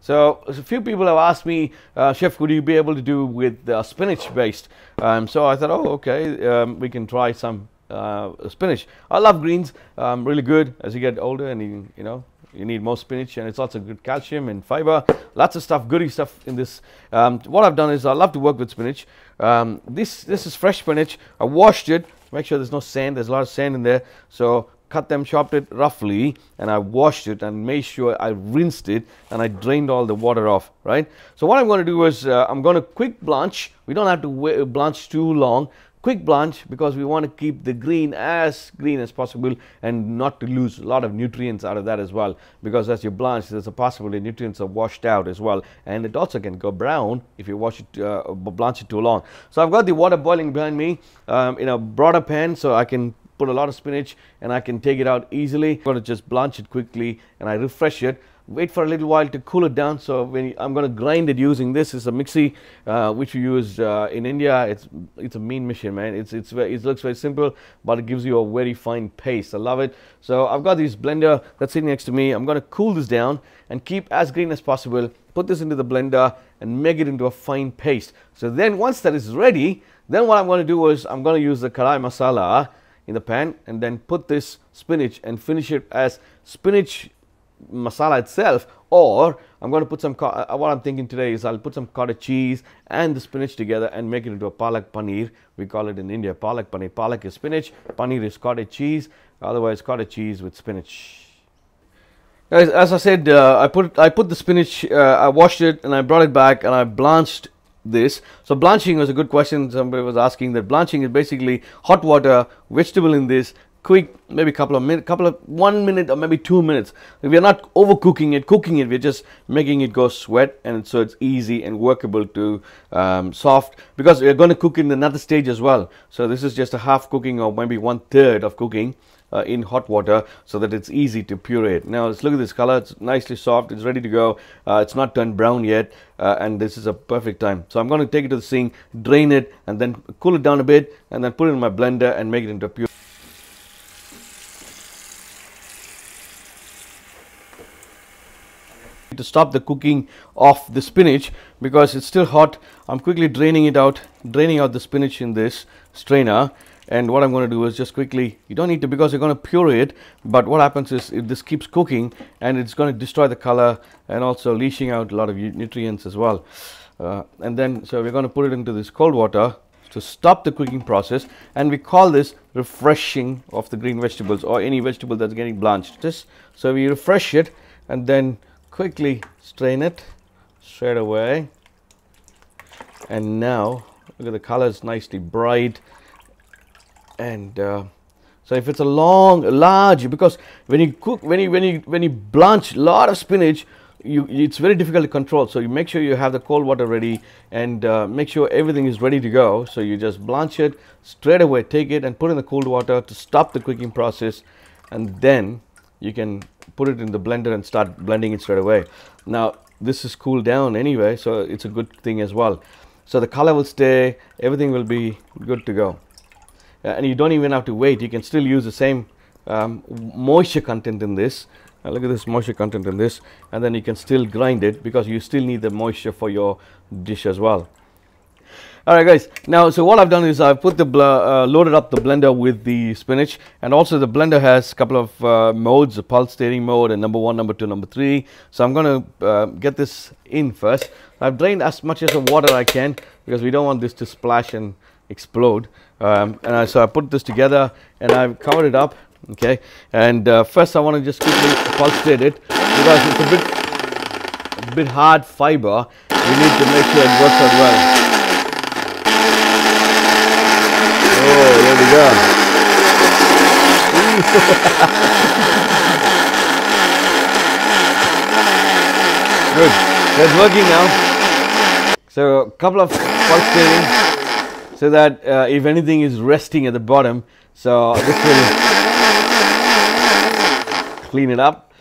So a few people have asked me, Chef, would you be able to do with spinach based? So I thought, oh, okay, we can try some spinach. I love greens, really good as you get older, and you need more spinach, and it's also good calcium and fiber. Lots of stuff, goody stuff in this. What I've done is I love to work with spinach. This is fresh spinach. I washed it. Make sure there's no sand. There's a lot of sand in there. So cut them, chopped it roughly, and I washed it and made sure I rinsed it and I drained all the water off, right? So what I'm going to do is I'm going to quick blanch. We don't have to blanch too long. Quick blanch, because we want to keep the green as possible and not to lose a lot of nutrients out of that as well, because as you blanch there's a possibility nutrients are washed out as well, and it also can go brown if you blanch it too long. So I've got the water boiling behind me in a broader pan, so I can put a lot of spinach and I can take it out easily. I'm going to just blanch it quickly and I refresh it. Wait for a little while to cool it down. So I'm going to grind it using this. Is a mixie which we use in India. It's a mean machine, man. It looks very simple, but it gives you a very fine paste. I love it. So I've got this blender that's sitting next to me. I'm going to cool this down and keep as green as possible. Put this into the blender and make it into a fine paste. So then once that is ready, then what I'm going to do is I'm going to use the karai masala in the pan and then put this spinach and finish it as spinach masala itself, or I'm going to put some what I'm thinking today is I'll put some cottage cheese and the spinach together and make it into a palak paneer. We call it in India palak paneer. Palak is spinach, paneer is cottage cheese, otherwise cottage cheese with spinach. Guys, as I said, I put the spinach, I washed it and I brought it back and I blanched this. So blanching was a good question. Somebody was asking that. Blanching is basically hot water, vegetable in this, quick, maybe couple of 1 minute or maybe 2 minutes. We are not overcooking it, cooking it. We're just making it go sweat, and so it's easy and workable to soft, because we're going to cook in another stage as well. So this is just a half cooking or maybe 1/3 of cooking in hot water, so that it's easy to puree it. Now let's look at this color. It's nicely soft. It's ready to go. It's not turned brown yet, and this is a perfect time. So I'm going to take it to the sink, drain it, and then cool it down a bit, and then put it in my blender and make it into a pure. To stop the cooking of the spinach because it's still hot, I'm quickly draining out the spinach in this strainer. And what I'm going to do is just quickly, you don't need to, because you're going to puree it, but what happens is if this keeps cooking and it's going to destroy the color and also leaching out a lot of nutrients as well. And then so we're going to put it into this cold water to stop the cooking process, and we call this refreshing of the green vegetables or any vegetable that's getting blanched. So we refresh it and then quickly strain it straight away. And now look at the color, is nicely bright. And so if it's a large, because when you cook, when you blanch a lot of spinach, it's very difficult to control. So you make sure you have the cold water ready and make sure everything is ready to go. So you just blanch it straight away, take it and put in the cold water to stop the cooking process, and then you can put it in the blender and start blending it straight away. Now this is cooled down anyway, so it's a good thing as well. So the color will stay, everything will be good to go. And you don't even have to wait. You can still use the same moisture content in this. Look at this moisture content in this, and then you can still grind it because you still need the moisture for your dish as well. Alright guys, now so what I've done is I've put the loaded up the blender with the spinach, and also the blender has a couple of modes, the pulse stirring mode and number 1, number 2, number 3. So I'm going to get this in first. I've drained as much as the water I can because we don't want this to splash and explode. So I put this together and I've covered it up. Okay, and first I want to just quickly pulse stir it because it's a bit hard fiber. We need to make sure it works out well. Oh, there we go. Good, that's working now. So a couple of pulse stirring so that if anything is resting at the bottom, so this will clean it up.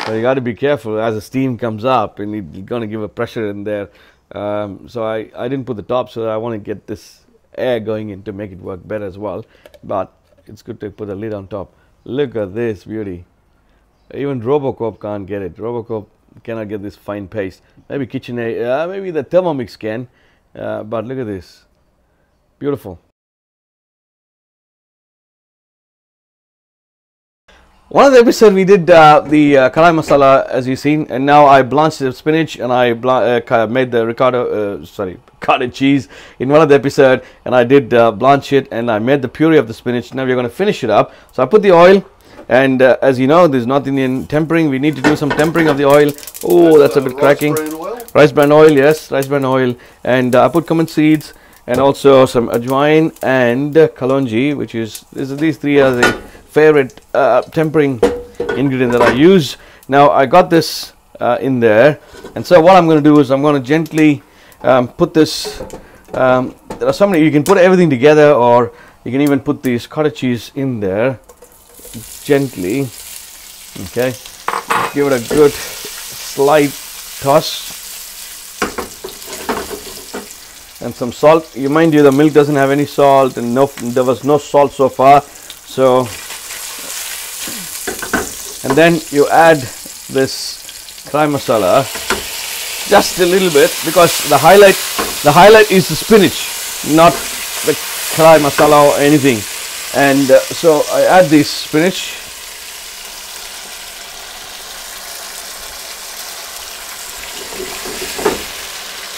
So you got to be careful as the steam comes up, and you're going to give a pressure in there. So I didn't put the top, so I want to get this air going in to make it work better as well. But it's good to put the lid on top. Look at this beauty. Even Robocop can't get it. Robocop cannot get this fine paste. Maybe KitchenAid, maybe the Thermomix can. But look at this. Beautiful. One of the episodes we did the karai masala, as you've seen, and now I blanched the spinach and I made the cottage cheese in one of the episode, and I did blanch it and I made the puree of the spinach. Now we're going to finish it up. So I put the oil, and as you know, there's North Indian tempering. We need to do some tempering of the oil. Oh, that's a bit cracking. Rice bran oil, yes, rice bran oil, and I put cumin seeds and also some ajwain and kalonji, which is these three are the favorite tempering ingredient that I use. Now I got this in there, and so what I'm going to do is I'm going to gently put this. There are so many. You can put everything together, or you can even put these cottage cheese in there gently. Okay, give it a good slight toss. And some salt. You mind you, the milk doesn't have any salt, and there was no salt so far. So, and then you add this karai masala, just a little bit, because the highlight is the spinach, not the karai masala or anything. And so I add this spinach.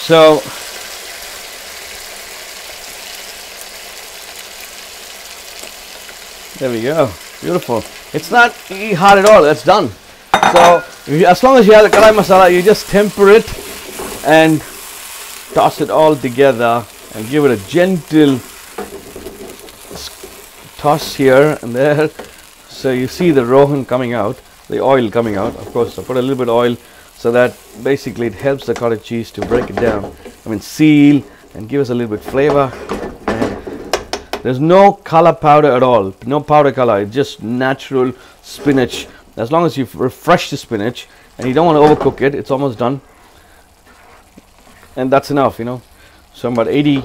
So there we go. Beautiful. It's not hard at all. That's done. So as long as you have the karai masala, you just temper it and toss it all together and give it a gentle toss here and there. So you see the rohan coming out, the oil coming out. Of course, I put a little bit of oil so that basically it helps the cottage cheese to break it down. I mean, seal and give us a little bit flavor. There's no color powder at all, no powder color. It's just natural spinach. As long as you refresh the spinach and you don't want to overcook it, it's almost done. And that's enough, you know. So about 80,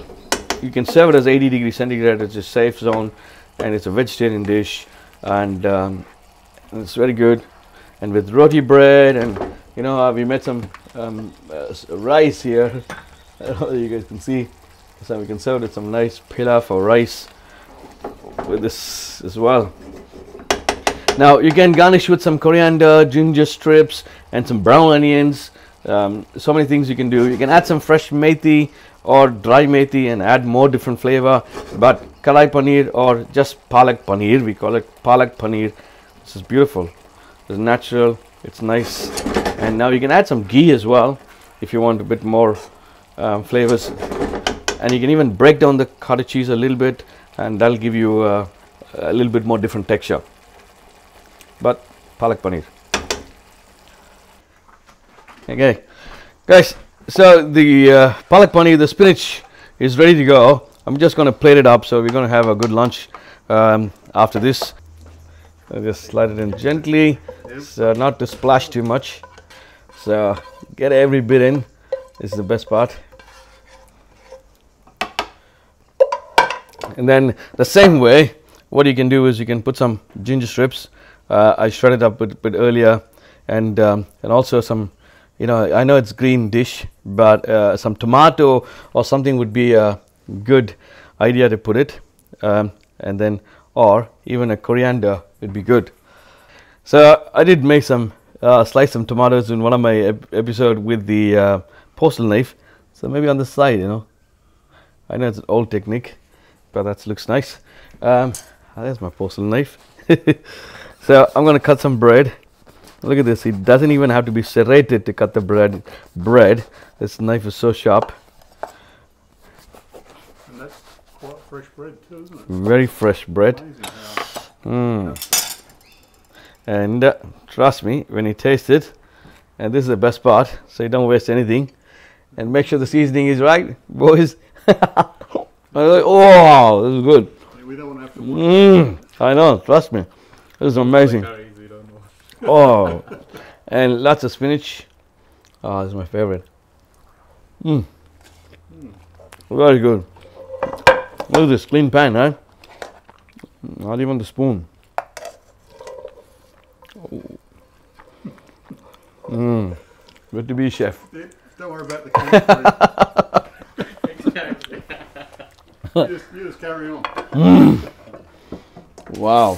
you can serve it as 80 degrees centigrade. It's a safe zone, and it's a vegetarian dish, and it's very good. And with roti bread, and you know, we made some rice here. I don't know if you guys can see. So we can serve it with some nice pilaf or rice with this as well. Now you can garnish with some coriander, ginger strips, and some brown onions. So many things you can do. You can add some fresh methi or dry methi and add more different flavor. But karai paneer or just palak paneer, we call it palak paneer. This is beautiful. It's natural. It's nice. And now you can add some ghee as well if you want a bit more flavors. And you can even break down the cottage cheese a little bit, and that'll give you a little bit more different texture. But palak paneer. Okay, guys. So the palak paneer, the spinach is ready to go. I'm just going to plate it up, so we're going to have a good lunch after this. I'll just slide it in gently, so not to splash too much. So get every bit in. This is the best part. And then the same way, what you can do is you can put some ginger strips. I shredded up a bit earlier, and also some, you know, I know it's green dish, but some tomato or something would be a good idea to put it, and then or even a coriander would be good. So I did make some slice some tomatoes in one of my episode with the postal knife. So maybe on the side, you know. I know it's an old technique, but that looks nice. There's my porcelain knife. So I'm going to cut some bread. Look at this. It doesn't even have to be serrated to cut the bread. This knife is so sharp. And that's quite fresh bread too, isn't it? Very fresh bread. And trust me, when you taste it, and this is the best part, so you don't waste anything, and make sure the seasoning is right, boys. Oh, this is good. Yeah, we don't want to have to watch I know, trust me. This is amazing. Oh, and lots of spinach. Oh, this is my favorite. Very good. Look at this clean pan, right? Not even the spoon. Good to be chef. Don't worry about the camera. Exactly. You just carry on. Wow.